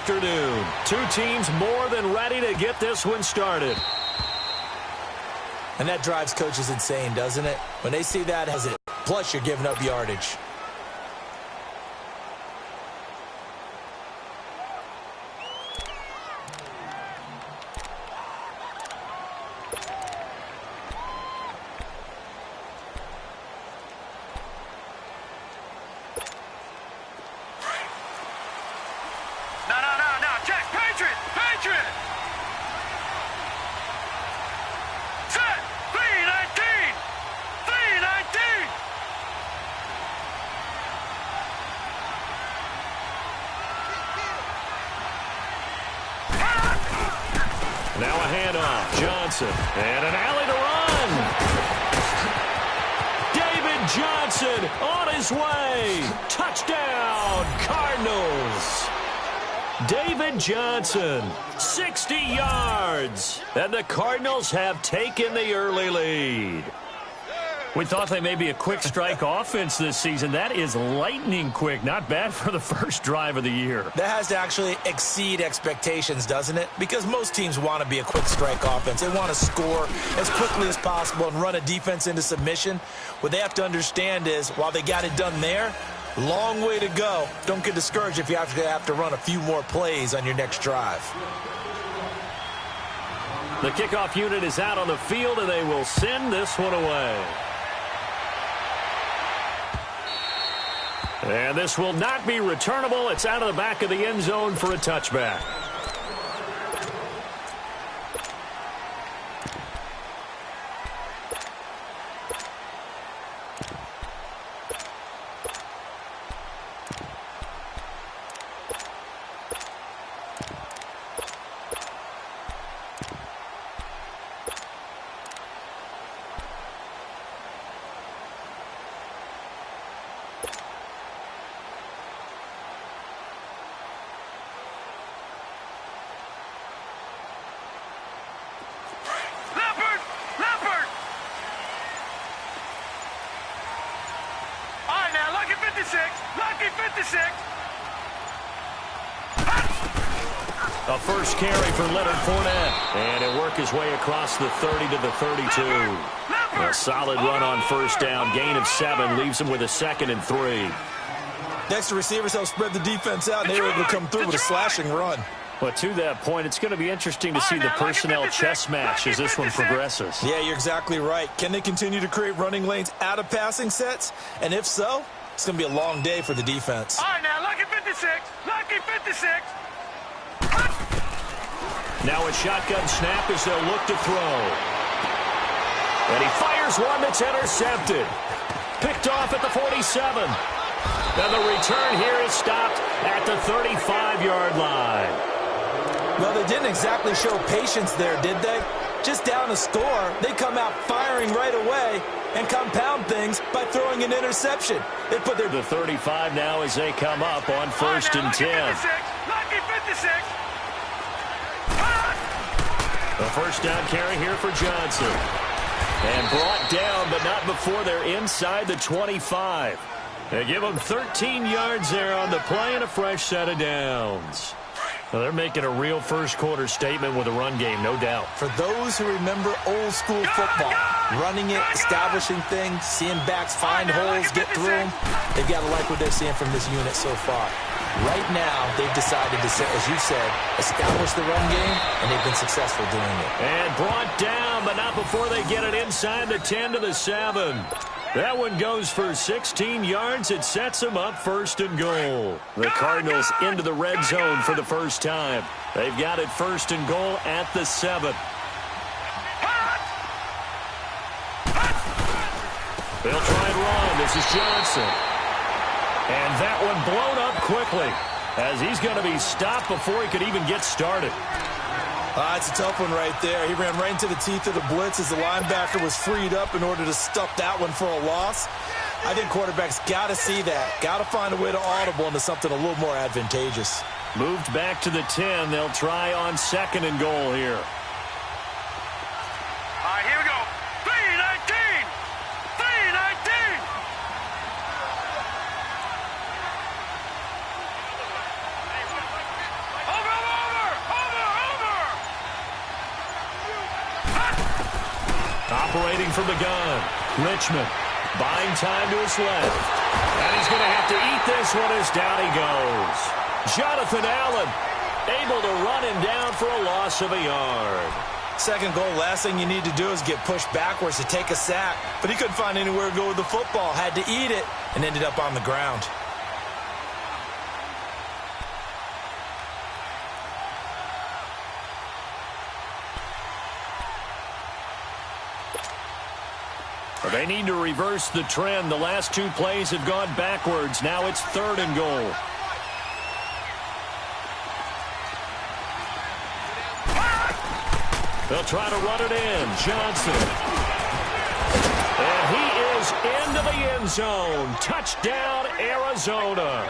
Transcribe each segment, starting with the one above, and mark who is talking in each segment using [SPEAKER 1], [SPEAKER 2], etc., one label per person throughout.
[SPEAKER 1] afternoon. Two teams more than ready to get this one started.
[SPEAKER 2] And that drives coaches insane, doesn't it? When they see that as it, plus you're giving up yardage.
[SPEAKER 1] Now a handoff. Johnson. And an alley to run. David Johnson on his way. Touchdown, Cardinals. David Johnson, 60 yards. And the Cardinals have taken the early lead. We thought they may be a quick strike offense this season. That is lightning quick. Not bad for the first drive of the year.
[SPEAKER 2] That has to actually exceed expectations, doesn't it? Because most teams want to be a quick strike offense. They want to score as quickly as possible and run a defense into submission. What they have to understand is, while they got it done there, long way to go. Don't get discouraged if you actually have to run a few more plays on your next drive.
[SPEAKER 1] The kickoff unit is out on the field, and they will send this one away. And this will not be returnable. It's out of the back of the end zone for a touchback. A first carry for Leonard Fournette. And he'll work his way across the 30 to the 32. A solid run on first down. Gain of 7 leaves him with a 2nd and 3.
[SPEAKER 2] Next, the receivers help spread the defense out, and they were able to come through with a slashing run.
[SPEAKER 1] But to that point, it's going to be interesting to see the personnel chess match as this one progresses.
[SPEAKER 2] Yeah, you're exactly right. Can they continue to create running lanes out of passing sets? And if so, it's going to be a long day for the defense.
[SPEAKER 3] All right, now, lucky 56. Lucky 56.
[SPEAKER 1] Now a shotgun snap as they'll look to throw. And he fires one that's intercepted. Picked off at the 47. And the return here is stopped at the 35-yard line.
[SPEAKER 2] Well, they didn't exactly show patience there, did they? Just down a score, they come out firing right away and compound things by throwing an interception. They put their...
[SPEAKER 1] The 35 now as they come up on 1st and 10.
[SPEAKER 3] Lucky 56.
[SPEAKER 1] A first down carry here for Johnson. And brought down, but not before they're inside the 25. They give them 13 yards there on the play and a fresh set of downs. Well, they're making a real first-quarter statement with a run game, no doubt.
[SPEAKER 2] For those who remember old-school football, running it, establishing things, seeing backs find holes, get through them, they've got to like what they're seeing from this unit so far. Right now, they've decided to, as you said, establish the run game, and they've been successful doing it.
[SPEAKER 1] And brought down, but not before they get it inside the 10 to the 7. That one goes for 16 yards. It sets them up 1st and goal. The Cardinals into the red zone for the first time. They've got it 1st and goal at the 7. They'll try and run. This is Johnson. And that one blown up quickly as he's going to be stopped before he could even get started.
[SPEAKER 2] It's a tough one right there. He ran right into the teeth of the blitz as the linebacker was freed up in order to stuff that one for a loss. I think quarterbacks got to see that. Got to find a way to audible into something a little more advantageous.
[SPEAKER 1] Moved back to the 10. They'll try on 2nd and goal here.
[SPEAKER 3] All right, here we go. 3-19. 3-19.
[SPEAKER 1] Operating from the gun. Richmond buying time to his left. And he's going to have to eat this one as down he goes. Jonathan Allen able to run him down for a loss of a yard.
[SPEAKER 2] Second goal, last thing you need to do is get pushed backwards to take a sack. But he couldn't find anywhere to go with the football. Had to eat it and ended up on the ground.
[SPEAKER 1] They need to reverse the trend. The last two plays have gone backwards. Now it's 3rd and goal. They'll try to run it in. Johnson. And he is into the end zone. Touchdown, Arizona.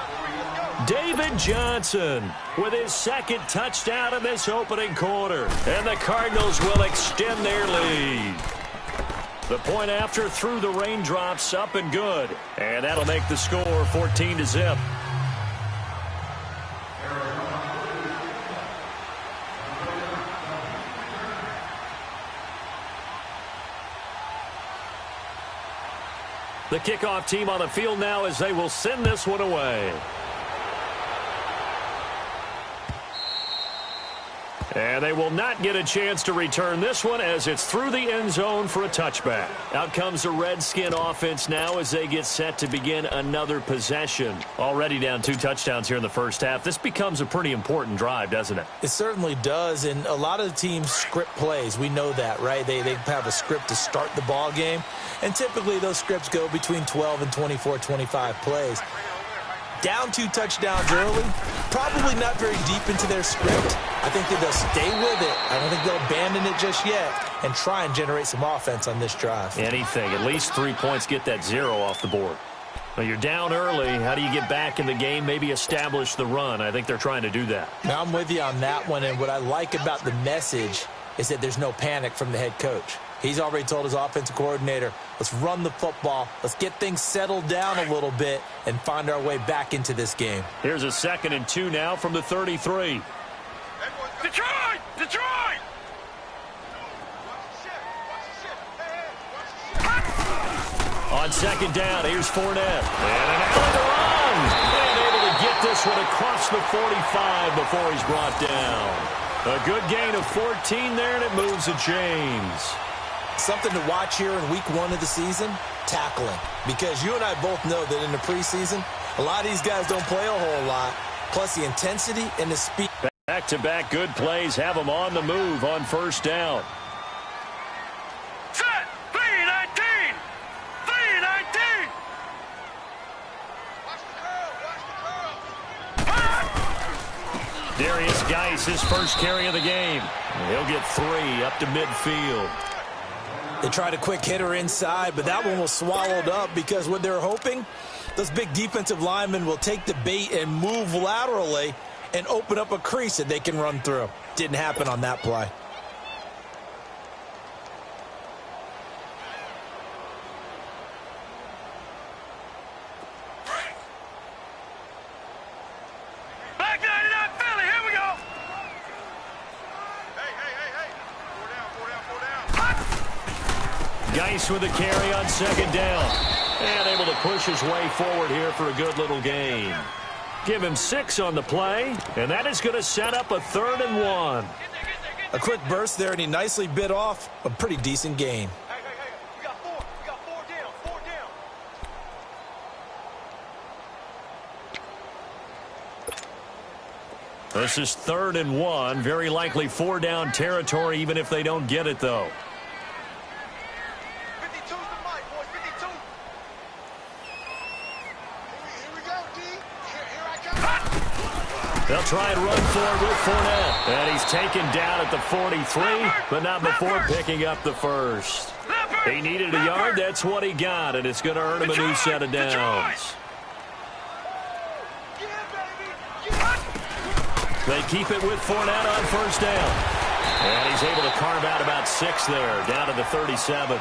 [SPEAKER 1] David Johnson with his second touchdown in this opening quarter. And the Cardinals will extend their lead. The point after through the raindrops, up and good. And that'll make the score 14-0. The kickoff team on the field now as they will send this one away. And they will not get a chance to return this one as it's through the end zone for a touchback. Out comes the Redskin offense now as they get set to begin another possession. Already down 2 touchdowns here in the first half. This becomes a pretty important drive, doesn't it?
[SPEAKER 2] It certainly does, and a lot of the teams script plays. We know that, right? They have a script to start the ball game, and typically those scripts go between 12 and 24, 25 plays. Down 2 touchdowns early, probably not very deep into their script. I think that they'll stay with it. I don't think they'll abandon it just yet and try and generate some offense on this drive.
[SPEAKER 1] Anything. At least 3 points, get that 0 off the board. Well, you're down early. How do you get back in the game? Maybe establish the run. I think they're trying to do that.
[SPEAKER 2] Now, I'm with you on that one, and what I like about the message is that there's no panic from the head coach. He's already told his offensive coordinator, let's run the football, let's get things settled down a little bit and find our way back into this game.
[SPEAKER 1] Here's a 2nd and 2 now from the 33.
[SPEAKER 3] Detroit! Detroit!
[SPEAKER 1] On 2nd down, here's Fournette. And an alley to run. And able to get this one across the 45 before he's brought down. A good gain of 14 there, and it moves the chains.
[SPEAKER 2] Something to watch here in week 1 of the season, tackling. Because you and I both know that in the preseason, a lot of these guys don't play a whole lot. Plus the intensity and the speed.
[SPEAKER 1] Back-to-back good plays have them on the move on 1st down.
[SPEAKER 3] Set! 3-19! 3-19!
[SPEAKER 1] Darius Geis, his first carry of the game. He'll get 3 up to midfield.
[SPEAKER 2] They tried a quick hitter inside, but that one was swallowed up because what they're hoping, those big defensive linemen will take the bait and move laterally and open up a crease that they can run through. Didn't happen on that play.
[SPEAKER 3] Back 99 Philly, here we go! Hey. 4 down.
[SPEAKER 1] Geis with a carry on 2nd down. And able to push his way forward here for a good little gain. Give him 6 on the play, and that is going to set up a 3rd and 1.
[SPEAKER 2] A quick burst there, and he nicely bit off a pretty decent gain.
[SPEAKER 3] Hey. We got 4. We got 4 down. 4 down.
[SPEAKER 1] This is 3rd and 1. Very likely 4 down territory, even if they don't get it, though.
[SPEAKER 3] 52's the mic, boys. 52. Here we go, D. Here I come.
[SPEAKER 1] They'll try and run forward with Fournette. And he's taken down at the 43, but not before picking up the first. He needed a yard. That's what he got, and it's going to earn him a new set of downs. They keep it with Fournette on 1st down. And he's able to carve out about 6 there, down to the 37.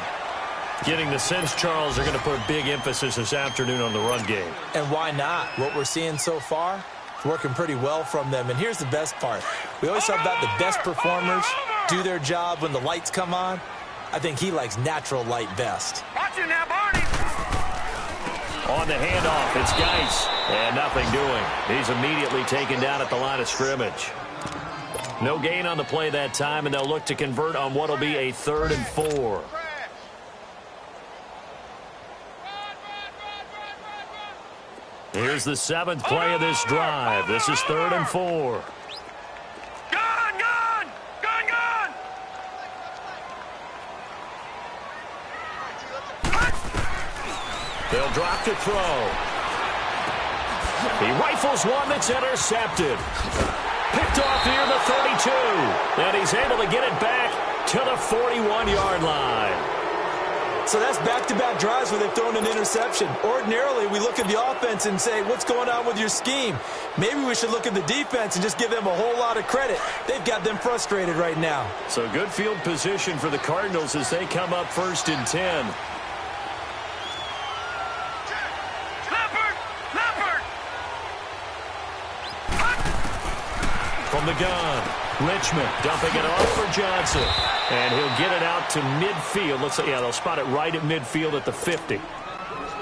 [SPEAKER 1] Getting the sense, Charles, they're going to put a big emphasis this afternoon on the run game.
[SPEAKER 2] And why not? What we're seeing so far, it's working pretty well from them. And here's the best part. We always talk about the best performers do their job when the lights come on. I think he likes natural light best.
[SPEAKER 3] Watch you now, Barney.
[SPEAKER 1] On the handoff, it's Geis. And nothing doing. He's immediately taken down at the line of scrimmage. No gain on the play that time, and they'll look to convert on what will be a 3rd and 4. Here's the 7th play of this drive. This is 3rd and 4.
[SPEAKER 3] Gun, gun! Gun, gun!
[SPEAKER 1] They'll drop to throw. He rifles one that's intercepted. Picked off near the 32. And he's able to get it back to the 41-yard line.
[SPEAKER 2] So that's back-to-back drives where they've thrown an interception. Ordinarily, we look at the offense and say, what's going on with your scheme? Maybe we should look at the defense and just give them a whole lot of credit. They've got them frustrated right now.
[SPEAKER 1] So good field position for the Cardinals as they come up 1st and 10. From the gun, Richmond dumping it off for Johnson. And he'll get it out to midfield. Let's say, yeah, they'll spot it right at midfield at the 50.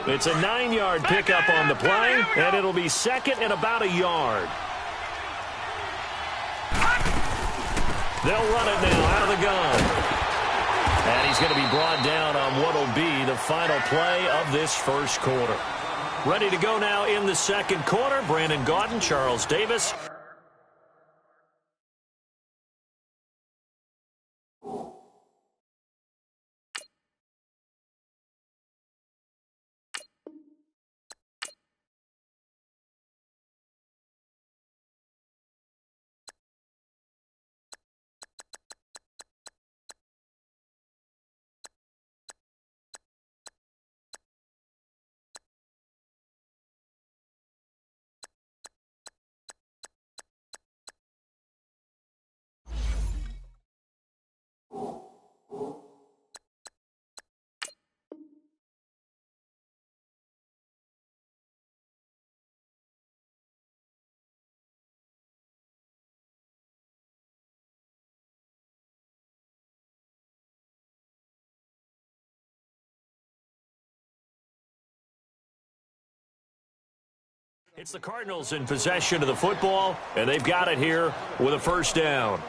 [SPEAKER 1] It's a 9-yard pickup on the play, and it'll be 2nd and about a yard. They'll run it now out of the gun. And he's going to be brought down on what will be the final play of this 1st quarter. Ready to go now in the 2nd quarter. Brandon Gaudin, Charles Davis. It's the Cardinals in possession of the football, and they've got it here with a 1st down.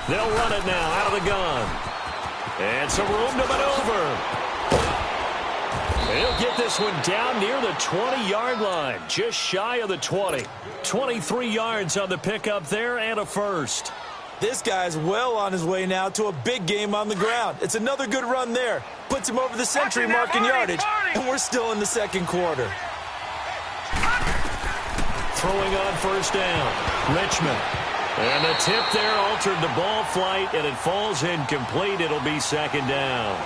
[SPEAKER 1] They'll run it now out of the gun. And some room to maneuver. He'll get this one down near the 20-yard line, just shy of the 20. 23 yards on the pickup there and a 1st.
[SPEAKER 2] This guy's well on his way now to a big game on the ground. It's another good run there. Puts him over the century mark in yardage, and we're still in the 2nd quarter.
[SPEAKER 1] Throwing on 1st down, Richmond. And the tip there altered the ball flight, and it falls incomplete. It'll be 2nd down.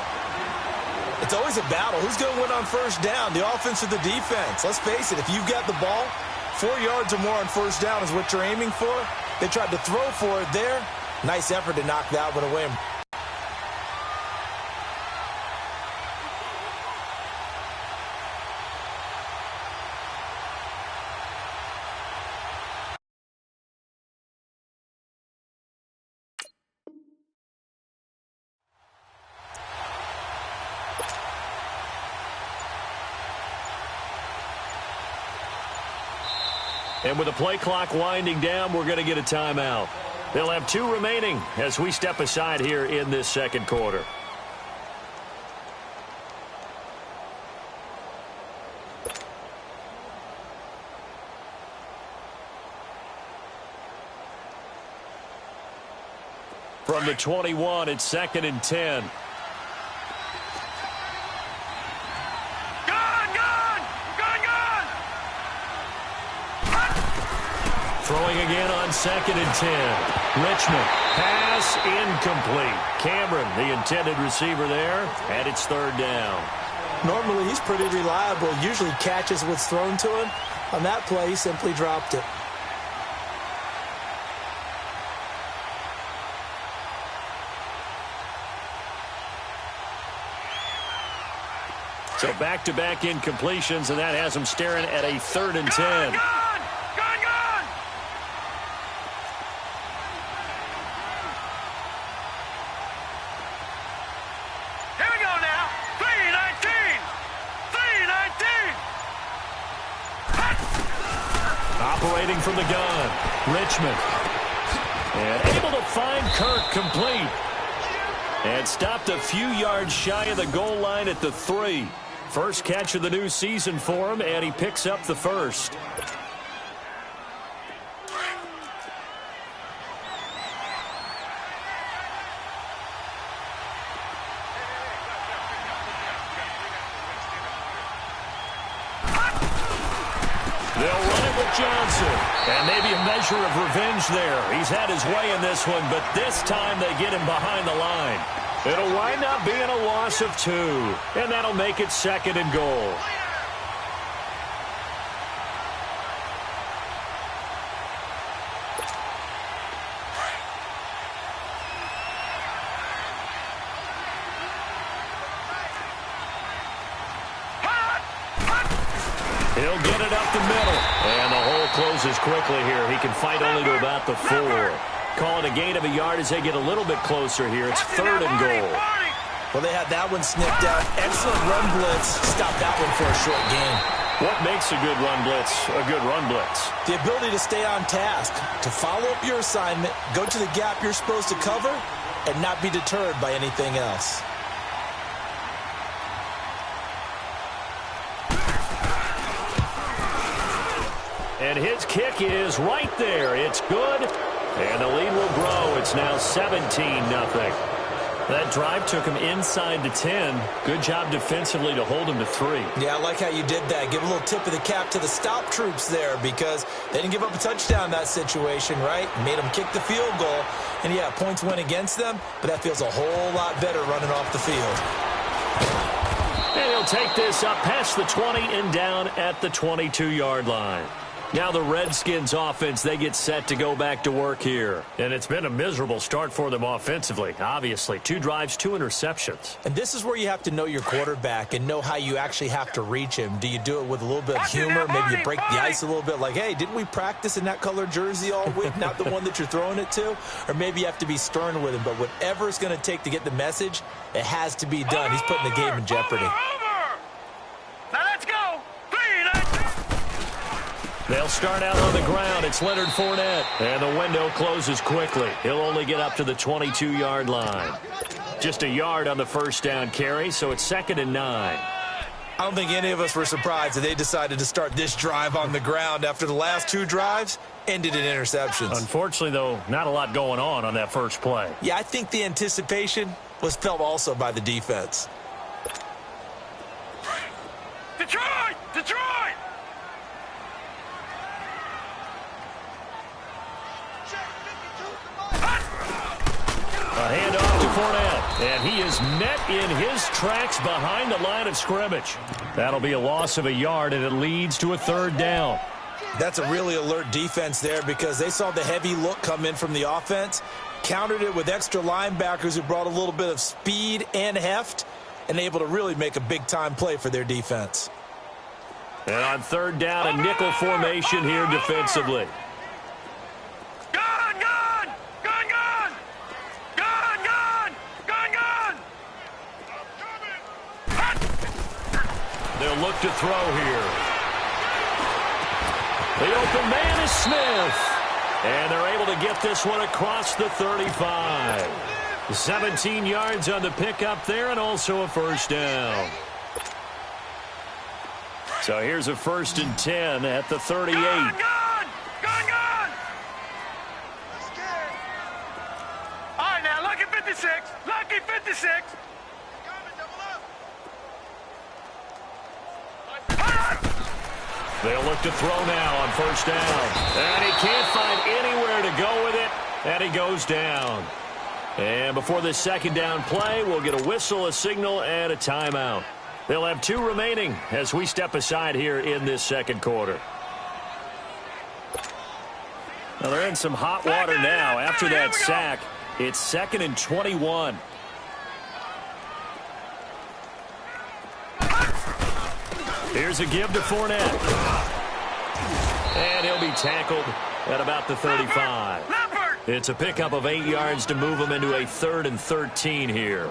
[SPEAKER 2] It's always a battle. Who's going to win on 1st down, the offense or the defense? Let's face it, if you've got the ball, 4 yards or more on 1st down is what you're aiming for. They tried to throw for it there. Nice effort to knock that one away.
[SPEAKER 1] And with the play clock winding down, we're going to get a timeout. They'll have 2 remaining as we step aside here in this 2nd quarter. From the 21, it's 2nd and 10. Throwing again on 2nd and 10. Richmond, pass incomplete. Cameron, the intended receiver there, and it's 3rd down.
[SPEAKER 2] Normally, he's pretty reliable. Usually catches what's thrown to him. On that play, he simply dropped it.
[SPEAKER 1] So back-to-back incompletions, and that has him staring at a 3rd and 10.
[SPEAKER 3] Gone! Here we go now. 3-19. 3-19.
[SPEAKER 1] Operating from the gun, Richmond. And able to find Kirk complete. And stopped a few yards shy of the goal line at the 3. First catch of the new season for him, and he picks up the first. They'll run it with Johnson. And maybe a measure of revenge there. He's had his way in this one, but this time they get him behind the line. It'll wind up being a loss of 2, and that'll make it 2nd and goal. He'll get it up the middle, and the hole closes quickly here. He can fight only to about the 4. Call it a gain of a yard as they get a little bit closer here. It's 3rd and goal.
[SPEAKER 2] Well, they had that one snipped out. Excellent run blitz. Stop that one for a short gain.
[SPEAKER 1] What makes a good run blitz a good run blitz?
[SPEAKER 2] The ability to stay on task, to follow up your assignment, go to the gap you're supposed to cover, and not be deterred by anything else.
[SPEAKER 1] And his kick is right there. It's good. And the lead will grow. It's now 17-0. That drive took him inside the 10. Good job defensively to hold him to 3.
[SPEAKER 2] Yeah, I like how you did that. Give a little tip of the cap to the stop troops there because they didn't give up a touchdown in that situation, right? Made them kick the field goal. And, yeah, points went against them, but that feels a whole lot better running off the field.
[SPEAKER 1] And he'll take this up past the 20 and down at the 22-yard line. Now the Redskins offense, they get set to go back to work here. And it's been a miserable start for them offensively, obviously. 2 drives, 2 interceptions.
[SPEAKER 2] And this is where you have to know your quarterback and know how you actually have to reach him. Do you do it with a little bit of humor? Maybe you break the ice a little bit like, hey, didn't we practice in that color jersey all week? Not the one that you're throwing it to? Or maybe you have to be stern with him. But whatever it's going to take to get the message, it has to be done. He's putting the game in jeopardy.
[SPEAKER 3] Now let's go. 3-19.
[SPEAKER 1] They'll start out on the ground. It's Leonard Fournette. And the window closes quickly. He'll only get up to the 22-yard line. Just a yard on the first down carry, so it's 2nd and 9.
[SPEAKER 2] I don't think any of us were surprised that they decided to start this drive on the ground after the last 2 drives ended in interceptions.
[SPEAKER 1] Unfortunately, though, not a lot going on that first play.
[SPEAKER 2] Yeah, I think the anticipation was felt also by the defense.
[SPEAKER 3] Detroit! Detroit!
[SPEAKER 1] A handoff to Fournette, and he is met in his tracks behind the line of scrimmage. That'll be a loss of a yard, and it leads to a 3rd down.
[SPEAKER 2] That's a really alert defense there because they saw the heavy look come in from the offense, countered it with extra linebackers who brought a little bit of speed and heft, and able to really make a big-time play for their defense.
[SPEAKER 1] And on 3rd down, a nickel formation here defensively. They'll look to throw here. The open man is Smith. And they're able to get this one across the 35. 17 yards on the pickup there and also a first down. So here's a 1st and 10 at the 38.
[SPEAKER 3] Gone! All right, now, lucky 56. Lucky 56.
[SPEAKER 1] They'll look to throw now on 1st down. And he can't find anywhere to go with it. And he goes down. And before this 2nd down play, we'll get a whistle, a signal, and a timeout. They'll have 2 remaining as we step aside here in this second quarter. Now they're in some hot water now. After that sack, it's 2nd and 21. Here's a give to Fournette. And he'll be tackled at about the 35. It's a pickup of 8 yards to move him into a 3rd and 13 here.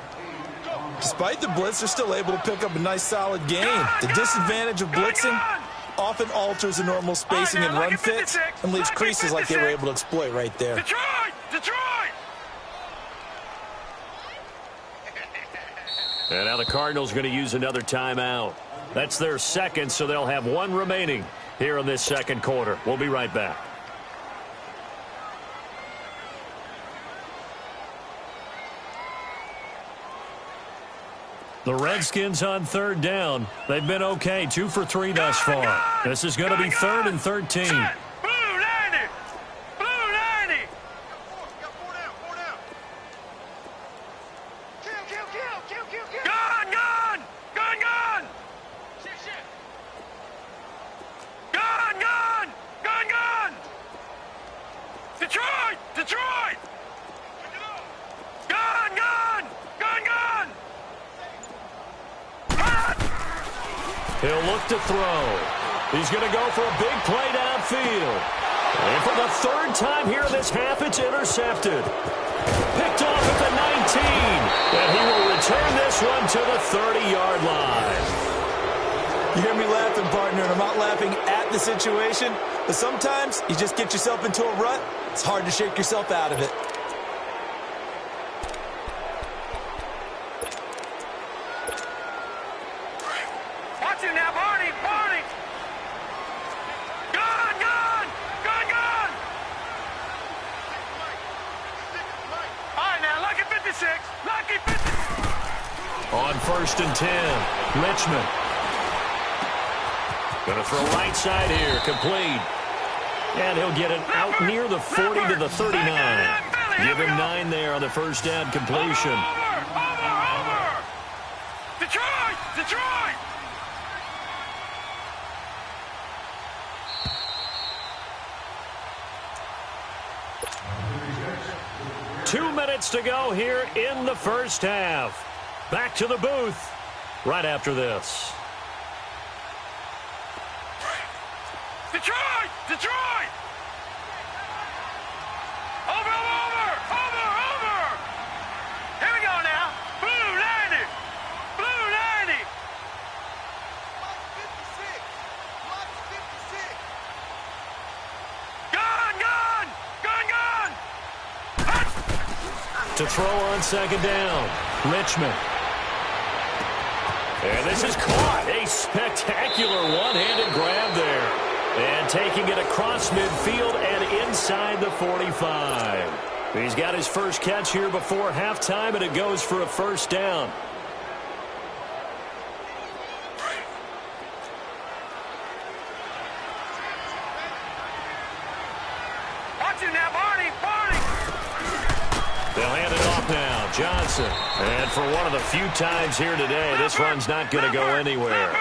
[SPEAKER 2] Despite the blitz, they're still able to pick up a nice solid gain. The disadvantage of blitzing often alters the normal spacing and run fits and leaves creases like they were able to exploit right there.
[SPEAKER 3] Detroit!
[SPEAKER 1] And now the Cardinals are going to use another timeout. That's their second, so they'll have 1 remaining here in this second quarter. We'll be right back. The Redskins on 3rd down. They've been okay, 2 for 3 thus far. This is going to be 3rd and 13.
[SPEAKER 3] Blue 90! Blue 90! Kill! Gun! Detroit! Gun!
[SPEAKER 1] He'll look to throw. He's going to go for a big play downfield. And for the 3rd time here in this half, it's intercepted. Picked off at the 19. And he will return this one to the 30-yard line.
[SPEAKER 2] You hear me laughing, partner, and I'm not laughing at the situation, but sometimes you just get yourself into a rut. It's hard to shake yourself out of it.
[SPEAKER 3] Watch it now, Barney! Gun! All right, now, lucky 56.
[SPEAKER 1] On 1st and 10, Richmond. Going to throw right side here, complete. And he'll get it out near the 40 to the 39. Give him 9 there on the first down completion.
[SPEAKER 3] Over! Detroit!
[SPEAKER 1] 2 minutes to go here in the first half. Back to the booth right after this.
[SPEAKER 3] Detroit! Over! Here we go now. Blue 90! Gun!
[SPEAKER 1] To throw on 2nd down, Richmond. And this is caught. A spectacular one-handed grab there. And taking it across midfield and inside the 45. He's got his first catch here before halftime, and it goes for a first down.
[SPEAKER 3] Watch it now, Barney!
[SPEAKER 1] They'll hand it off now, Johnson. And for one of the few times here today, this run's not going to go anywhere.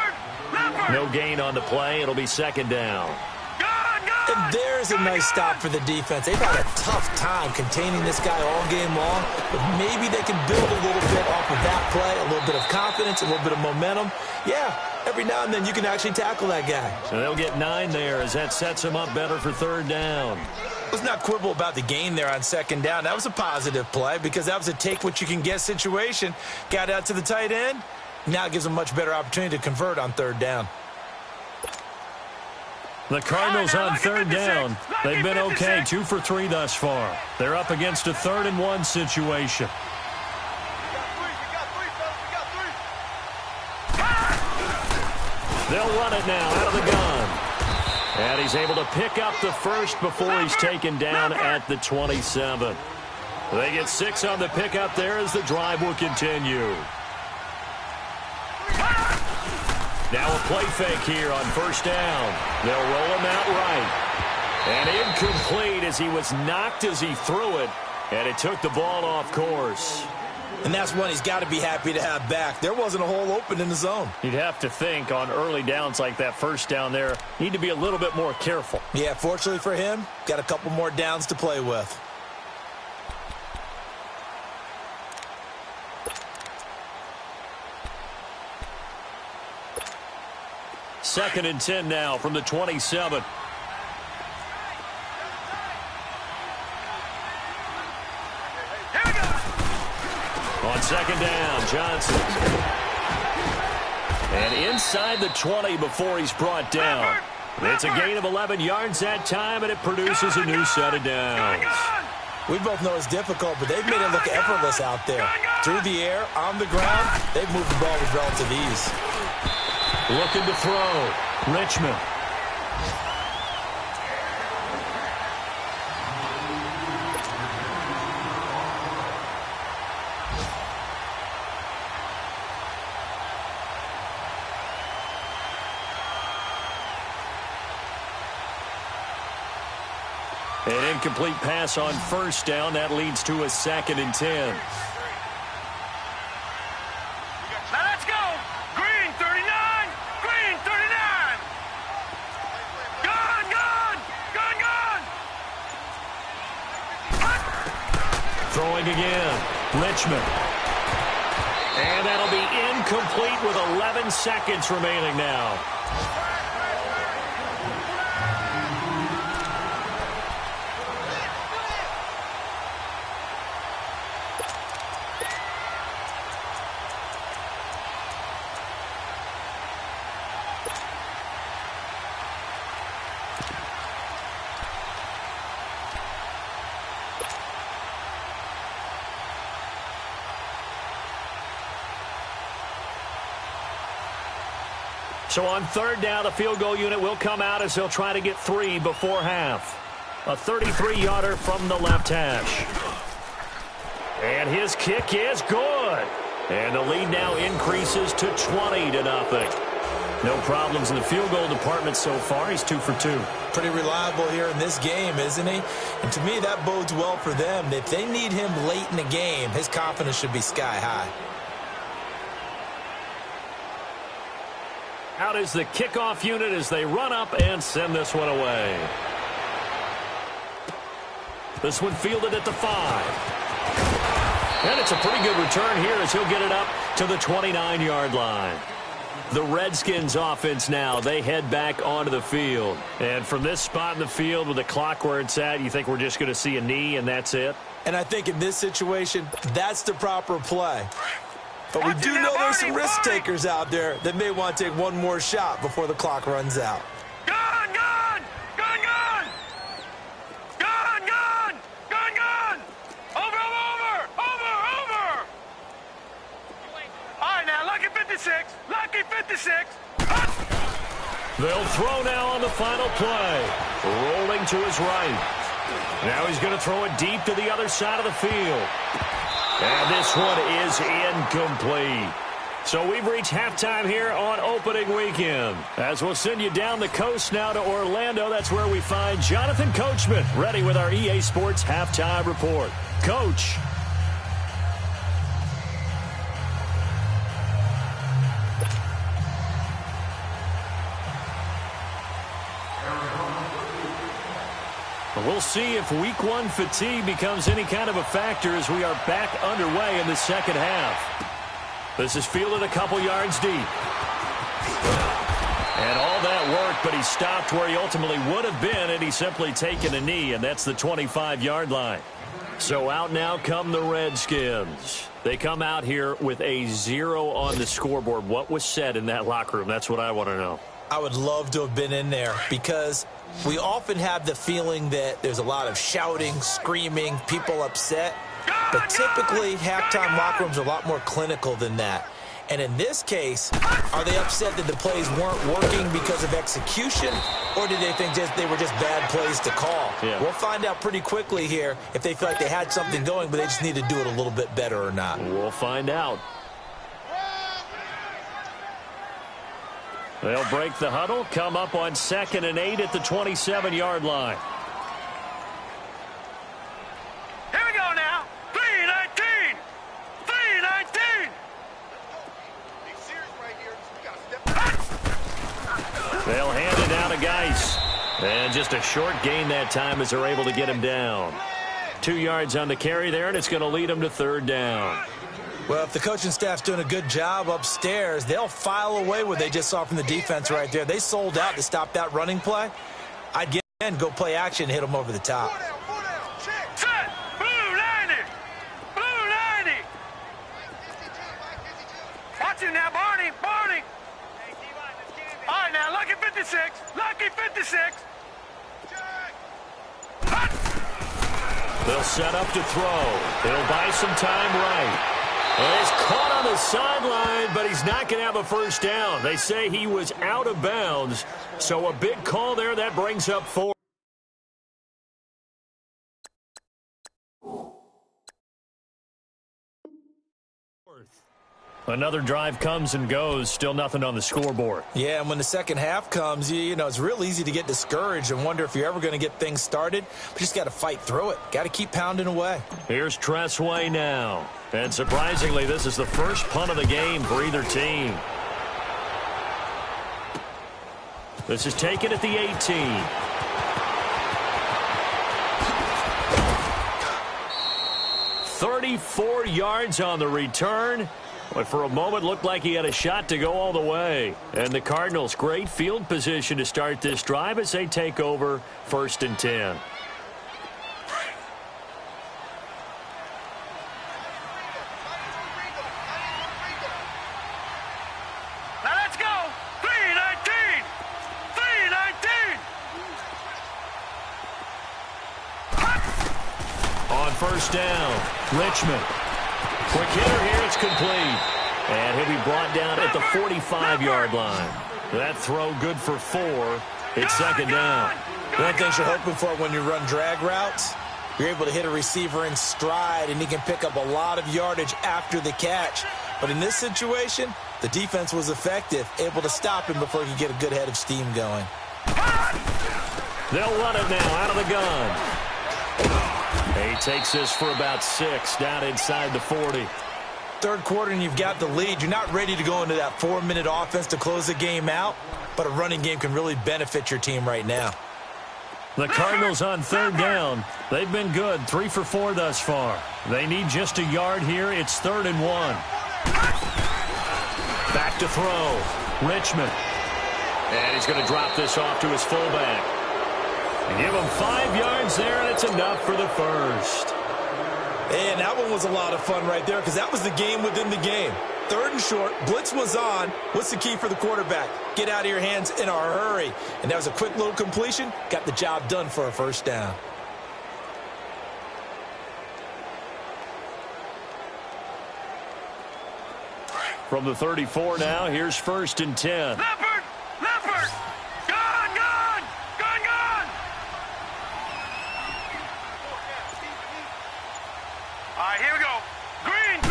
[SPEAKER 1] No gain on the play. It'll be 2nd down.
[SPEAKER 2] And there's a nice stop for the defense. They've had a tough time containing this guy all game long, but maybe they can build a little bit off of that play, a little bit of confidence, a little bit of momentum. Yeah, every now and then you can actually tackle that guy.
[SPEAKER 1] So they'll get 9 there as that sets them up better for 3rd down.
[SPEAKER 2] Let's not quibble about the gain there on 2nd down. That was a positive play because that was a take-what-you-can-get situation. Got out to the tight end. Now it gives them a much better opportunity to convert on 3rd down.
[SPEAKER 1] The Cardinals on 3rd down. They've been okay, 2 for 3 thus far. They're up against a 3rd and 1 situation. They'll run it now out of the gun. And he's able to pick up the first before he's taken down at the 27. They get 6 on the pickup there as the drive will continue. Now a play fake here on 1st down. They'll roll him out right. And incomplete as he was knocked as he threw it. And it took the ball off course.
[SPEAKER 2] And that's one he's got to be happy to have back. There wasn't a hole open in the zone.
[SPEAKER 1] You'd have to think on early downs like that first down there, need to be a little bit more careful.
[SPEAKER 2] Yeah, fortunately for him, got a couple more downs to play with.
[SPEAKER 1] Second and 10 now from the 27. On second down, Johnson. And inside the 20 before he's brought down. It's a gain of 11 yards that time, and it produces a new set of downs.
[SPEAKER 2] We both know it's difficult, but they've made it look effortless out there. Through the air, on the ground, they've moved the ball with relative ease.
[SPEAKER 1] Looking to throw. Richmond. An incomplete pass on first down. That leads to a second and 10.
[SPEAKER 3] Now let's go. Green 39. Green 39. Gone, gone. Gone, gone.
[SPEAKER 1] Throwing again. Richmond. And that'll be incomplete with 11 seconds remaining now. So on third down, the field goal unit will come out as they'll try to get 3 before half. A 33-yarder from the left hash. And his kick is good. And the lead now increases to 20-0. No problems in the field goal department so far. He's 2 for 2.
[SPEAKER 2] Pretty reliable here in this game, isn't he? And to me, that bodes well for them. If they need him late in the game, his confidence should be sky high.
[SPEAKER 1] Out is the kickoff unit as they run up and send this one away. This one fielded at the 5. And it's a pretty good return here as he'll get it up to the 29-yard line. The Redskins offense now, they head back onto the field. And from this spot in the field with the clock where it's at, you think we're just going to see a knee and that's it?
[SPEAKER 2] And I think in this situation, that's the proper play. But we do know there's some risk takers out there that may want to take one more shot before the clock runs out.
[SPEAKER 3] Gone, gone. Gone, gone. Gone, gone. Gone, gone. Over, over, over, over. All right, now, lucky 56. Lucky 56.
[SPEAKER 1] They'll throw now on the final play. Rolling to his right. Now he's going to throw it deep to the other side of the field. And this one is incomplete. So we've reached halftime here on opening weekend. As we'll send you down the coast now to Orlando, that's where we find Jonathan Coachman, ready with our EA Sports halftime report. Coach. We'll see if week 1 fatigue becomes any kind of a factor as we are back underway in the second half. This is fielded a couple yards deep. And all that work, but he stopped where he ultimately would have been, and he's simply taken a knee, and that's the 25-yard line. So out now come the Redskins. They come out here with a 0 on the scoreboard. What was said in that locker room? That's what I want to know.
[SPEAKER 2] I would love to have been in there because we often have the feeling that there's a lot of shouting, screaming, people upset. But typically, halftime locker rooms are a lot more clinical than that. And in this case, are they upset that the plays weren't working because of execution, or did they think they were just bad plays to call?
[SPEAKER 1] Yeah.
[SPEAKER 2] We'll find out pretty quickly here if they feel like they had something going, but they just need to do it a little bit better or not.
[SPEAKER 1] We'll find out. They'll break the huddle, come up on 2nd and 8 at the 27-yard line.
[SPEAKER 3] Here we go now. 319. 319.
[SPEAKER 1] They'll hand it down to Geis. And just a short gain that time as they're able to get him down. 2 yards on the carry there, and it's going to lead them to third down.
[SPEAKER 2] Well, if the coaching staff's doing a good job upstairs, they'll file away what they just saw from the defense right there. They sold out to stop that running play. I'd get in, go play action, and hit them over the top.
[SPEAKER 3] Set. Blue 90. Blue 90. Watch it now, Barney. Barney. All right, now, Lucky 56. Lucky 56.
[SPEAKER 1] They'll set up to throw. It'll buy some time right. And he's caught on the sideline, but he's not going to have a first down. They say he was out of bounds, so a big call there. That brings up 4. Another drive comes and goes, still nothing on the scoreboard.
[SPEAKER 2] Yeah, and when the second half comes, you know, it's real easy to get discouraged and wonder if you're ever going to get things started. But you just got to fight through it. Got to keep pounding away.
[SPEAKER 1] Here's Tressway now. And surprisingly, this is the first punt of the game for either team. This is taken at the 18. $34 yards on the return. But for a moment, looked like he had a shot to go all the way. And the Cardinals, great field position to start this drive as they take over 1st and 10.
[SPEAKER 3] Now let's go. 319. 319.
[SPEAKER 1] On 1st down, Richmond. Quick hitter here, it's complete. And he'll be brought down at the 45-yard line. That throw good for 4. It's 2nd down.
[SPEAKER 2] One thing you're hoping for when you run drag routes, you're able to hit a receiver in stride, and he can pick up a lot of yardage after the catch. But in this situation, the defense was effective, able to stop him before he could get a good head of steam going.
[SPEAKER 1] They'll run it now out of the gun. He takes this for about 6 down inside the 40.
[SPEAKER 2] Third quarter and you've got the lead. You're not ready to go into that 4-minute offense to close the game out, but a running game can really benefit your team right now.
[SPEAKER 1] The Cardinals on 3rd down. They've been good, 3 for 4 thus far. They need just a yard here. It's 3rd and 1. Back to throw. Richmond. And he's going to drop this off to his fullback. Give him 5 yards there, and it's enough for the first.
[SPEAKER 2] And that one was a lot of fun right there because that was the game within the game. 3rd and short, blitz was on. What's the key for the quarterback? Get out of your hands in a hurry. And that was a quick little completion. Got the job done for a first down.
[SPEAKER 1] From the 34 now, here's 1st and 10.
[SPEAKER 3] Leopard! Leopard! Gone! Gone! Gone! Gone! All right, here we go. Green!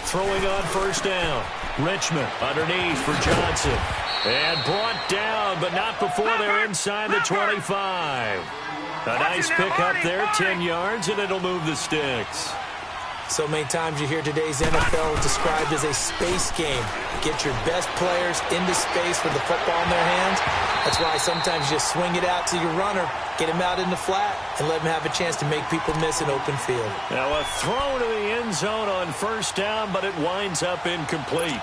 [SPEAKER 1] Throwing on 1st down. Richmond underneath for Johnson. And brought down, but not before they're inside the 25. A nice pickup there, 10 yards, and it'll move the sticks.
[SPEAKER 2] So many times you hear today's NFL described as a space game. Get your best players into space with the football in their hands. That's why sometimes you just swing it out to your runner, get him out in the flat, and let him have a chance to make people miss an open field.
[SPEAKER 1] Now a throw to the end zone on 1st down, but it winds up incomplete.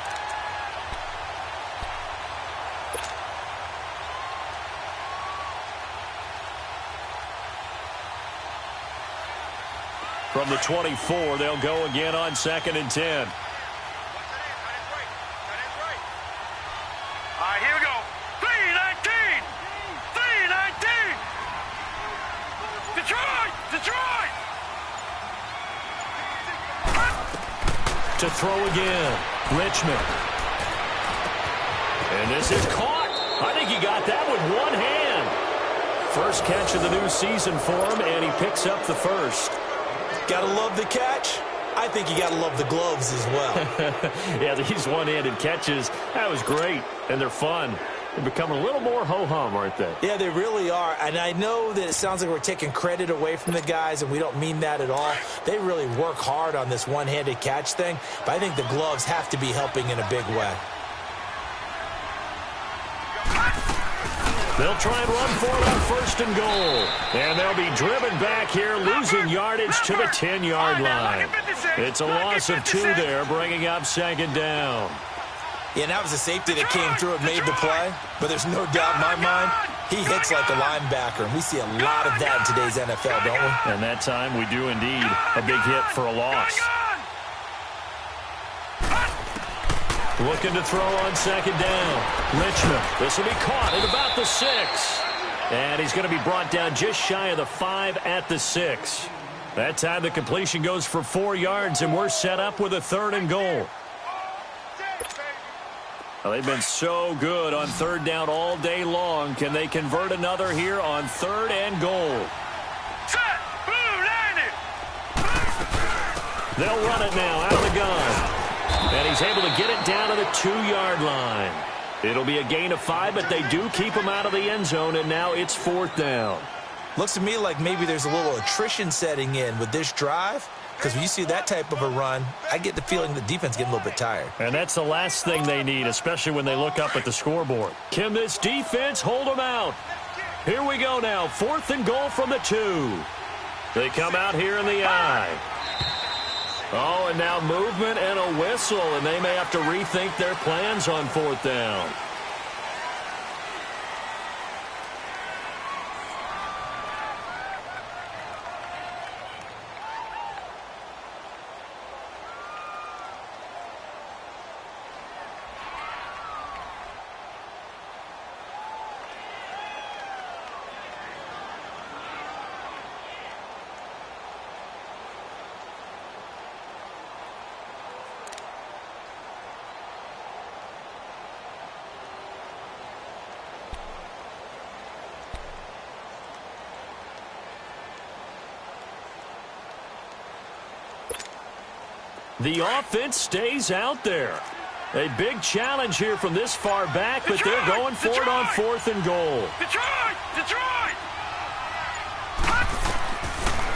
[SPEAKER 1] From the 24, they'll go again on 2nd and 10.
[SPEAKER 3] All right, here we go. 319! 319! Detroit! Detroit!
[SPEAKER 1] To throw again, Richmond. And this is caught. I think he got that with one hand. First catch of the new season for him, and he picks up the first.
[SPEAKER 2] Gotta love the catch. I think you gotta love the gloves as well.
[SPEAKER 1] Yeah, these one-handed catches, that was great, and they're fun. They're becoming a little more ho-hum, aren't they?
[SPEAKER 2] Yeah, they really are. And I know that it sounds like we're taking credit away from the guys, and we don't mean that at all. They really work hard on this one-handed catch thing, but I think the gloves have to be helping in a big way.
[SPEAKER 1] They'll try and run for it on first and goal. And they'll be driven back here, losing yardage to the 10-yard line. It's a loss of 2 there, bringing up second down.
[SPEAKER 2] Yeah, and that was a safety that came through and made the play. But there's no doubt in my mind, he hits like a linebacker. And we see a lot of that in today's NFL, don't we?
[SPEAKER 1] And that time we do indeed. A big hit for a loss. Looking to throw on second down. Richmond. This will be caught at about the 6. And he's going to be brought down just shy of the 5 at the 6. That time the completion goes for 4 yards, and we're set up with a 3rd and goal. Well, they've been so good on 3rd down all day long. Can they convert another here on 3rd and goal? They'll run it now out of the gun. And he's able to get it down to the 2-yard line. It'll be a gain of 5, but they do keep him out of the end zone, and now it's 4th down.
[SPEAKER 2] Looks to me like maybe there's a little attrition setting in with this drive, because when you see that type of a run, I get the feeling the defense getting a little bit tired.
[SPEAKER 1] And that's the last thing they need, especially when they look up at the scoreboard. Can this defense hold them out? Here we go now, 4th and goal from the 2. They come out here in the I. Oh, and now movement and a whistle, and they may have to rethink their plans on 4th down. The offense stays out there. A big challenge here from this far back, but they're going for it on 4th and goal.
[SPEAKER 3] Detroit!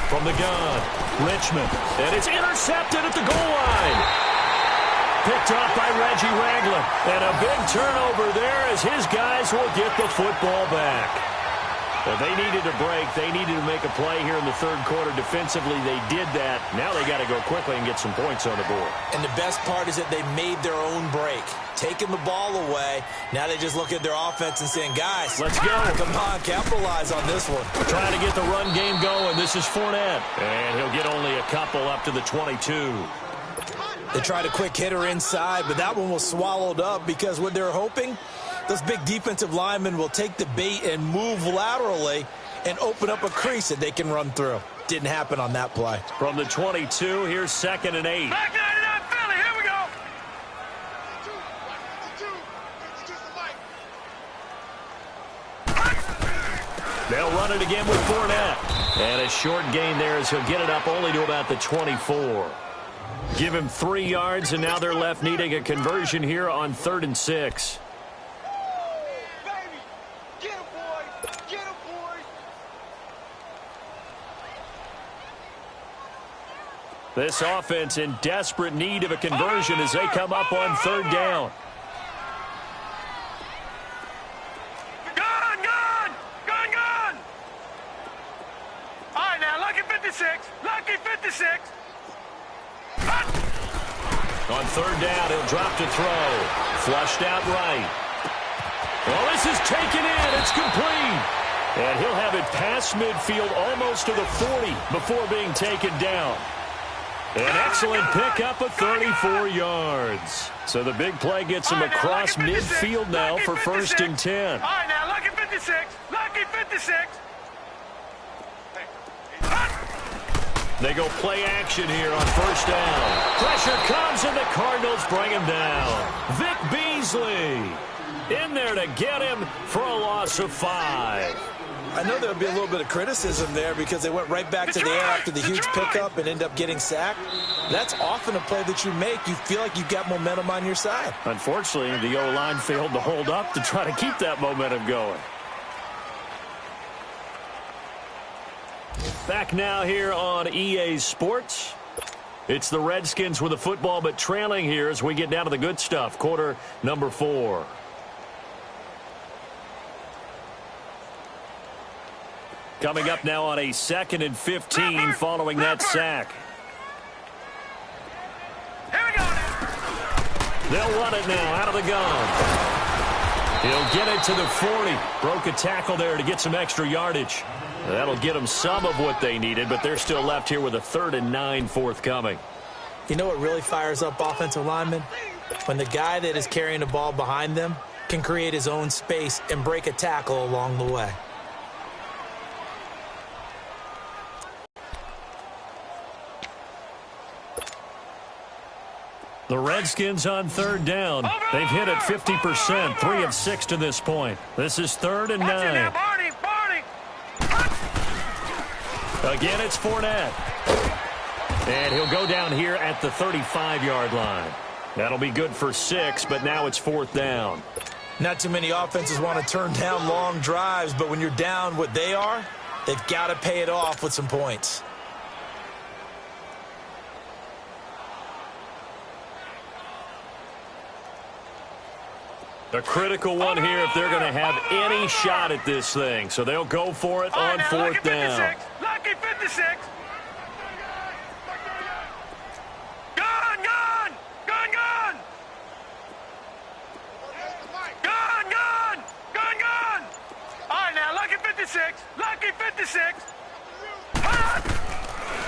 [SPEAKER 1] From the gun, Richmond. And it's intercepted at the goal line. Picked off by Reggie Ragland. And a big turnover there as his guys will get the football back. Well, they needed a break. They needed to make a play here in the 3rd quarter. Defensively, they did that. Now they got to go quickly and get some points on the board.
[SPEAKER 2] And the best part is that they made their own break. Taking the ball away. Now they just look at their offense and saying, guys,
[SPEAKER 1] let's go.
[SPEAKER 2] Come on, capitalize on this one.
[SPEAKER 1] Trying to get the run game going. This is Fournette. And he'll get only a couple up to the 22.
[SPEAKER 2] They tried a quick hitter inside, but that one was swallowed up because what they're hoping, those big defensive linemen will take the bait and move laterally and open up a crease that they can run through. Didn't happen on that play.
[SPEAKER 1] From the 22, here's 2nd and 8.
[SPEAKER 3] Back 99 Philly, here we go.
[SPEAKER 1] They'll run it again with Fournette. And a short gain there as he'll get it up only to about the 24. Give him 3 yards, and now they're left needing a conversion here on 3rd and 6. This offense in desperate need of a conversion as they come up on 3rd down.
[SPEAKER 3] Gun! All right, now, lucky 56.
[SPEAKER 1] On 3rd down, he'll drop to throw. Flushed out right. Well, this is taken in. It's complete. And he'll have it past midfield almost to the 40 before being taken down. An excellent pickup of 34 yards. So the big play gets him across midfield now for 1st and 10.
[SPEAKER 3] All right, now, lucky 56.
[SPEAKER 1] They go play action here on 1st down. Pressure comes, and the Cardinals bring him down. Vic Beasley in there to get him for a loss of 5.
[SPEAKER 2] I know there'll be a little bit of criticism there because they went right back to the air after the huge pickup and end up getting sacked. That's often a play that you make. You feel like you've got momentum on your side.
[SPEAKER 1] Unfortunately, the O-line failed to hold up to try to keep that momentum going. Back now here on EA Sports. It's the Redskins with the football, but trailing here as we get down to the good stuff. Quarter number 4. Coming up now on a 2nd and 15 following that sack.
[SPEAKER 3] Here we go.
[SPEAKER 1] They'll run it now out of the gun. He'll get it to the 40. Broke a tackle there to get some extra yardage. That'll get them some of what they needed, but they're still left here with a 3rd and 9 forthcoming.
[SPEAKER 2] You know what really fires up offensive linemen? When the guy that is carrying the ball behind them can create his own space and break a tackle along the way.
[SPEAKER 1] The Redskins on 3rd down. They've hit it 50%, 3 of 6 to this point. This is 3rd and 9. Again, it's Fournette. And he'll go down here at the 35-yard line. That'll be good for 6, but now it's 4th down.
[SPEAKER 2] Not too many offenses want to turn down long drives, but when you're down what they are, they've got to pay it off with some points.
[SPEAKER 1] A critical one here if they're going to have any shot at this thing. So they'll go for it on 4th down.
[SPEAKER 3] Lucky 56. Gun, gun! Gun, gun! Gun, gun! Gun, gun! All right, now, lucky 56. Lucky 56.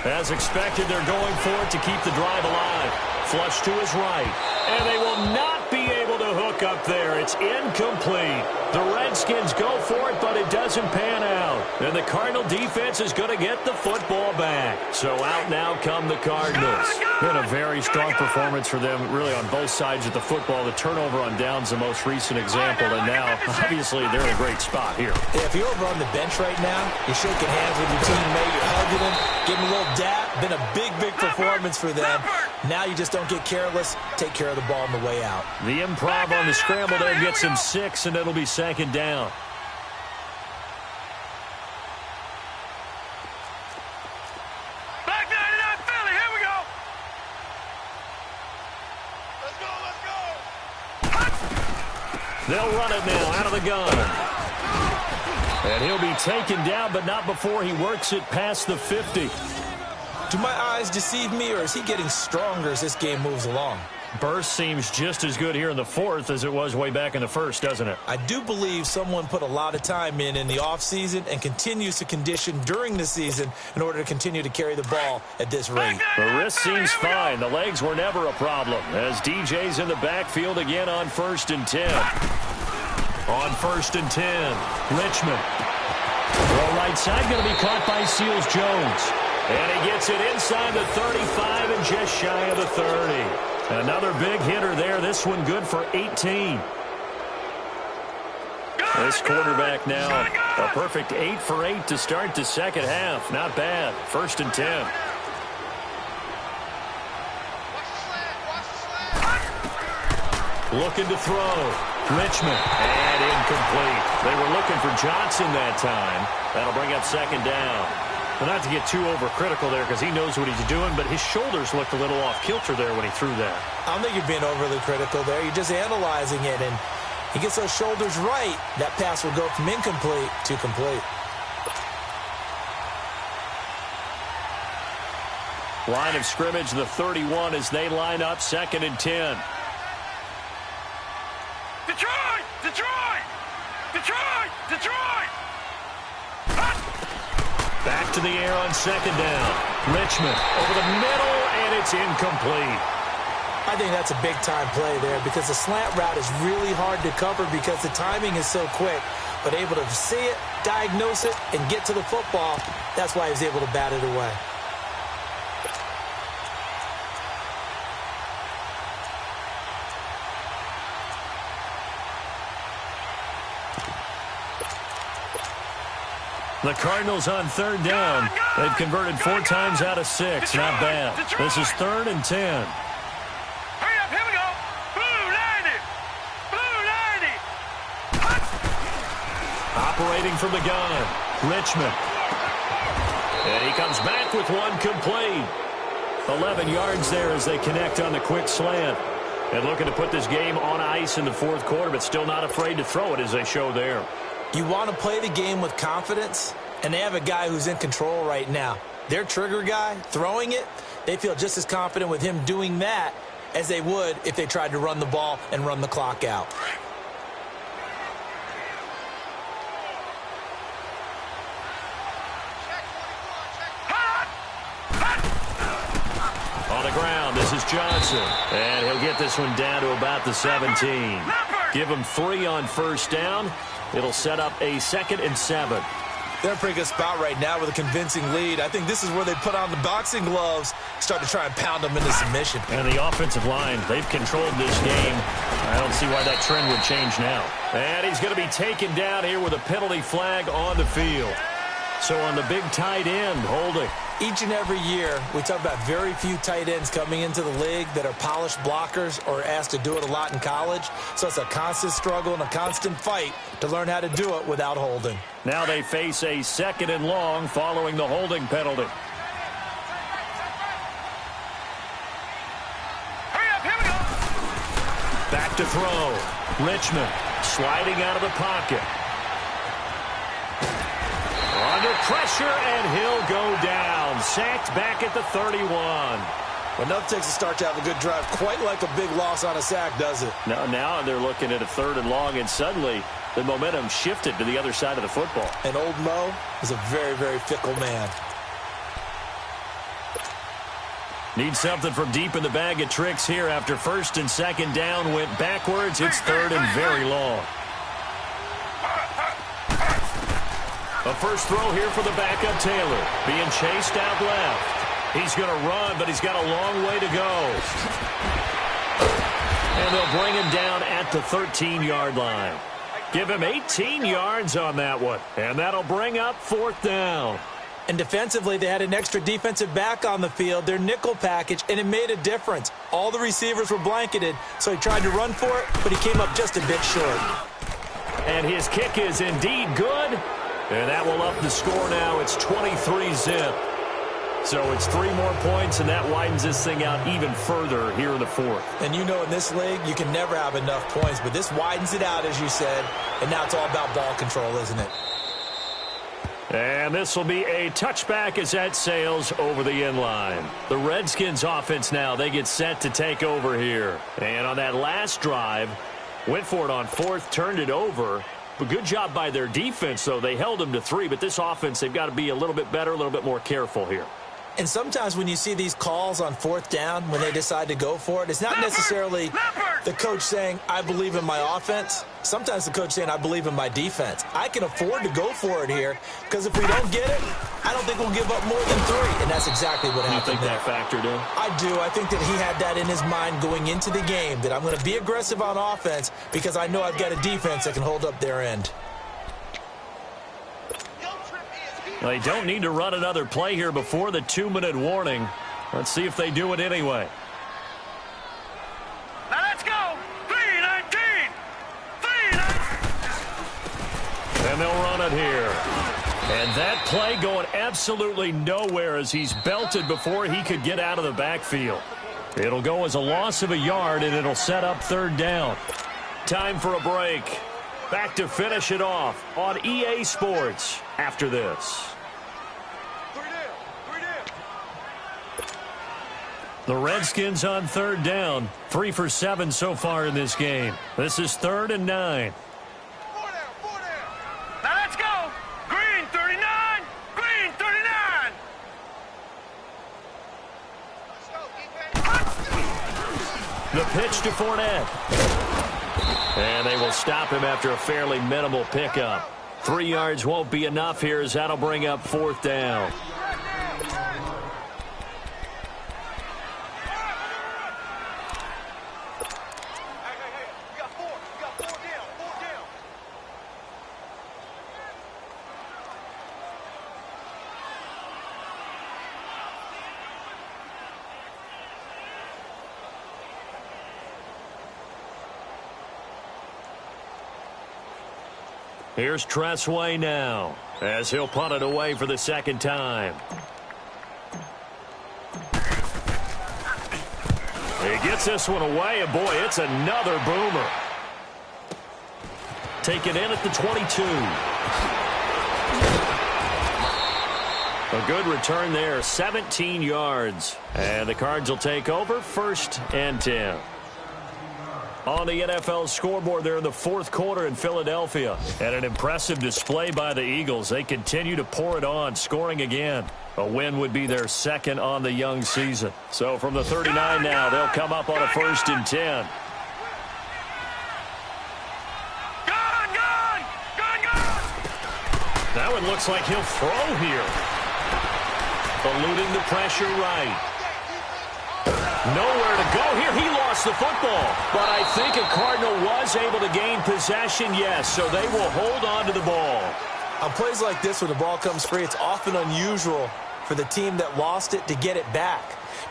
[SPEAKER 1] As expected, they're going for it to keep the drive alive. Flush to his right. And they will not be able to hook up there. It's incomplete. The Redskins go for it, but it doesn't pan out. And the Cardinal defense is going to get the football back. So out now come the Cardinals.
[SPEAKER 4] Been a very strong performance for them, really, on both sides of the football. The turnover on downs, the most recent example. And now, obviously, they're in a great spot here.
[SPEAKER 2] Yeah, if you're over on the bench right now, you're shaking hands with your teammate, you're hugging him, giving him a little dap. Been a big, big performance for them. Now you just don't get careless. Take care of the ball on the way out.
[SPEAKER 1] The improv on the scramble there gets him 6, and it'll be 2nd down.
[SPEAKER 3] Black 99 Philly, here we go. Let's go.
[SPEAKER 1] They'll run it now out of the gun. And he'll be taken down, but not before he works it past the 50.
[SPEAKER 2] Do my eyes deceive me, or is he getting stronger as this game moves along?
[SPEAKER 4] Burst seems just as good here in the 4th as it was way back in the 1st, doesn't it?
[SPEAKER 2] I do believe someone put a lot of time in the offseason and continues to condition during the season in order to continue to carry the ball at this rate.
[SPEAKER 1] The wrist seems fine. The legs were never a problem as DJ's in the backfield again on 1st and 10. On 1st and 10, Richmond. Throw right side, going to be caught by Seals-Jones. And he gets it inside the 35 and just shy of the 30. Another big hitter there. This one good for 18. This quarterback now, a perfect 8 for 8 to start the second half. Not bad. 1st and 10. Looking to throw. Richmond. And incomplete. They were looking for Johnson that time. That'll bring up 2nd down.
[SPEAKER 4] Well, not to get too overcritical there because he knows what he's doing, but his shoulders looked a little off kilter there when he threw that.
[SPEAKER 2] I don't think you're being overly critical there. You're just analyzing it, and he gets those shoulders right. That pass will go from incomplete to complete.
[SPEAKER 1] Line of scrimmage, the 31 as they line up 2nd and 10.
[SPEAKER 3] Detroit! Detroit! Detroit! Detroit!
[SPEAKER 1] Back to the air on 2nd down. Richmond over the middle, and it's incomplete.
[SPEAKER 2] I think that's a big-time play there because the slant route is really hard to cover because the timing is so quick. But able to see it, diagnose it, and get to the football, that's why he was able to bat it away.
[SPEAKER 1] The Cardinals on 3rd down. They've converted 4 times out of 6. Not bad. This is 3rd and 10.
[SPEAKER 3] Hurry up, here we go. Blue 90. Blue 90.
[SPEAKER 1] Operating from the gun. Richmond. And he comes back with one complete. 11 yards there as they connect on the quick slant. And looking to put this game on ice in the 4th quarter, but still not afraid to throw it as they show there.
[SPEAKER 2] You want to play the game with confidence, and they have a guy who's in control right now. Their trigger guy, throwing it, they feel just as confident with him doing that as they would if they tried to run the ball and run the clock out.
[SPEAKER 1] On the ground, this is Johnson. And he'll get this one down to about the 17. Give him 3 on first down. It'll set up a 2nd and 7.
[SPEAKER 2] They're in a pretty good spot right now with a convincing lead. I think this is where they put on the boxing gloves, start to try and pound them into submission.
[SPEAKER 1] And the offensive line, they've controlled this game. I don't see why that trend would change now. And he's going to be taken down here with a penalty flag on the field. So on the big tight end, holding.
[SPEAKER 2] Each and every year, we talk about very few tight ends coming into the league that are polished blockers or asked to do it a lot in college. So it's a constant struggle and a constant fight to learn how to do it without holding.
[SPEAKER 1] Now they face a 2nd and long following the holding penalty.
[SPEAKER 3] Hurry up, here we go.
[SPEAKER 1] Back to throw. Richmond sliding out of the pocket. Under pressure, and he'll go down. Sacked back at the 31.
[SPEAKER 2] Well, nothing takes a start to have a good drive quite like a big loss on a sack, does it?
[SPEAKER 1] Now they're looking at a 3rd and long, and suddenly the momentum shifted to the other side of the football.
[SPEAKER 2] And old Mo is a very, very fickle man.
[SPEAKER 1] Need something from deep in the bag of tricks here after 1st and 2nd down went backwards. It's 3rd and very long. A first throw here for the backup Taylor. Being chased out left. He's going to run, but he's got a long way to go. And they'll bring him down at the 13-yard line. Give him 18 yards on that one. And that'll bring up 4th down.
[SPEAKER 2] And defensively, they had an extra defensive back on the field, their nickel package, and it made a difference. All the receivers were blanketed, so he tried to run for it, but he came up just a bit short.
[SPEAKER 1] And his kick is indeed good. And that will up the score now. It's 23-zip. So it's 3 more points, and that widens this thing out even further here in the 4th.
[SPEAKER 2] And you know in this league, you can never have enough points, but this widens it out, as you said, and now it's all about ball control, isn't it?
[SPEAKER 1] And this will be a touchback as that sails over the end line. The Redskins offense now, they get set to take over here. And on that last drive, went for it on 4th, turned it over. But good job by their defense, though. They held them to 3, but this offense, they've got to be a little bit better, a little bit more careful here.
[SPEAKER 2] And sometimes when you see these calls on 4th down, when they decide to go for it, it's not necessarily the coach saying, I believe in my offense. Sometimes the coach saying, I believe in my defense. I can afford to go for it here, because if we don't get it, I don't think we'll give up more than 3. And that's exactly what happened there.
[SPEAKER 1] You think that factored in?
[SPEAKER 2] I do. I think that he had that in his mind going into the game, that I'm going to be aggressive on offense because I know I've got a defense that can hold up their end.
[SPEAKER 1] They don't need to run another play here before the 2-minute warning. Let's see if they do it anyway.
[SPEAKER 3] Now let's go. 3-19. 3-19.
[SPEAKER 1] And they'll run it here. And that play going absolutely nowhere as he's belted before he could get out of the backfield. It'll go as a loss of a yard, and it'll set up 3rd down. Time for a break. Back to finish it off on EA Sports after this. The Redskins on 3rd down. 3 for 7 so far in this game. This is 3rd and 9.
[SPEAKER 3] Now let's go. Green 39. Green 39.
[SPEAKER 1] The pitch to Fournette. And they will stop him after a fairly minimal pickup. 3 yards won't be enough here as that'll bring up 4th down. Here's Tressway now as he'll punt it away for the 2nd time. He gets this one away, and boy, it's another boomer. Taken in at the 22. A good return there, 17 yards. And the Cards will take over, 1st and 10. On the NFL scoreboard there in the 4th quarter in Philadelphia. And an impressive display by the Eagles. They continue to pour it on, scoring again. A win would be their 2nd on the young season. So from the 39 now, they'll come up on a 1st and 10. That one looks like he'll throw here. Eluding the pressure right. Nowhere to go here. He lost the football. But I think a Cardinal was able to gain possession, yes. So they will hold on to the ball.
[SPEAKER 2] On plays like this where the ball comes free, it's often unusual for the team that lost it to get it back.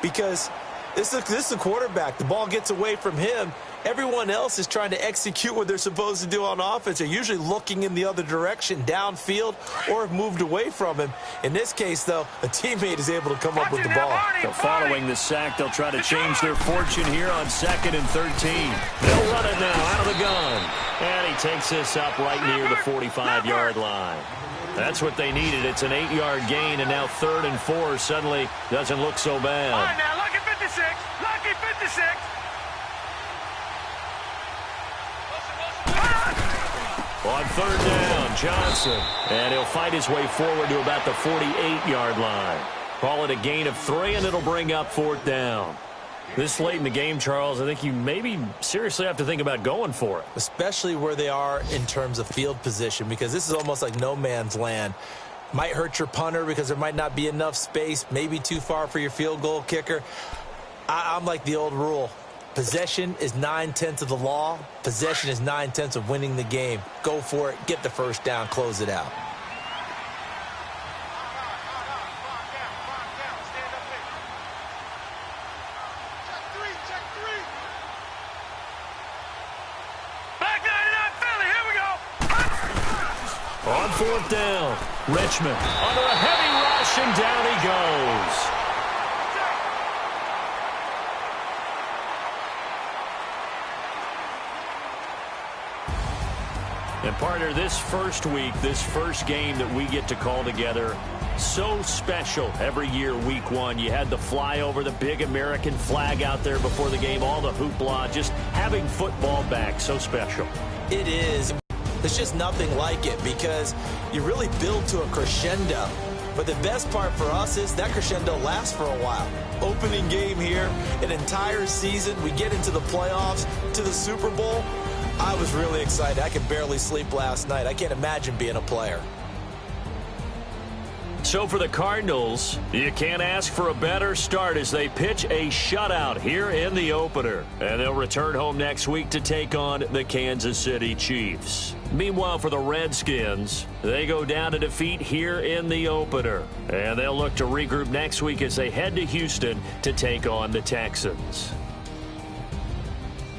[SPEAKER 2] Because this is a quarterback. The ball gets away from him. Everyone else is trying to execute what they're supposed to do on offense. They're usually looking in the other direction, downfield, or have moved away from him. In this case, though, a teammate is able to come up with the ball.
[SPEAKER 1] So following the sack, they'll try to change their fortune here on 2nd and 13. They'll run it now out of the gun. And he takes this up right near the 45-yard line. That's what they needed. It's an 8-yard gain, and now 3rd and 4 suddenly doesn't look so bad.
[SPEAKER 3] All right, now, lucky 56. Lucky 56.
[SPEAKER 1] On 3rd down, Johnson. And he'll fight his way forward to about the 48-yard line. Call it a gain of 3, and it'll bring up 4th down. This late in the game, Charles, I think you maybe seriously have to think about going for it.
[SPEAKER 2] Especially where they are in terms of field position, because this is almost like no man's land. Might hurt your punter because there might not be enough space, maybe too far for your field goal kicker. I'm like the old rule. Possession is 9/10 of the law. Possession is 9/10 of winning the game. Go for it. Get the 1st down. Close it out.
[SPEAKER 3] Back 99 Philly. Here we go.
[SPEAKER 1] On 4th down, Richmond under a heavy rush, and down he goes. And partner, this first week, this first game that we get to call together, so special every year, week 1. You had the flyover, the big American flag out there before the game, all the hoopla, just having football back, so special.
[SPEAKER 2] It is. There's just nothing like it because you really build to a crescendo. But the best part for us is that crescendo lasts for a while. Opening game here, an entire season, we get into the playoffs, to the Super Bowl. I was really excited. I could barely sleep last night. I can't imagine being a player.
[SPEAKER 1] So for the Cardinals, you can't ask for a better start as they pitch a shutout here in the opener. And they'll return home next week to take on the Kansas City Chiefs. Meanwhile, for the Redskins, they go down to defeat here in the opener. And they'll look to regroup next week as they head to Houston to take on the Texans.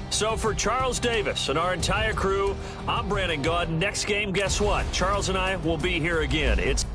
[SPEAKER 1] So for Charles Davis and our entire crew, I'm Brandon Gaudin. Next game, guess what? Charles and I will be here again. It's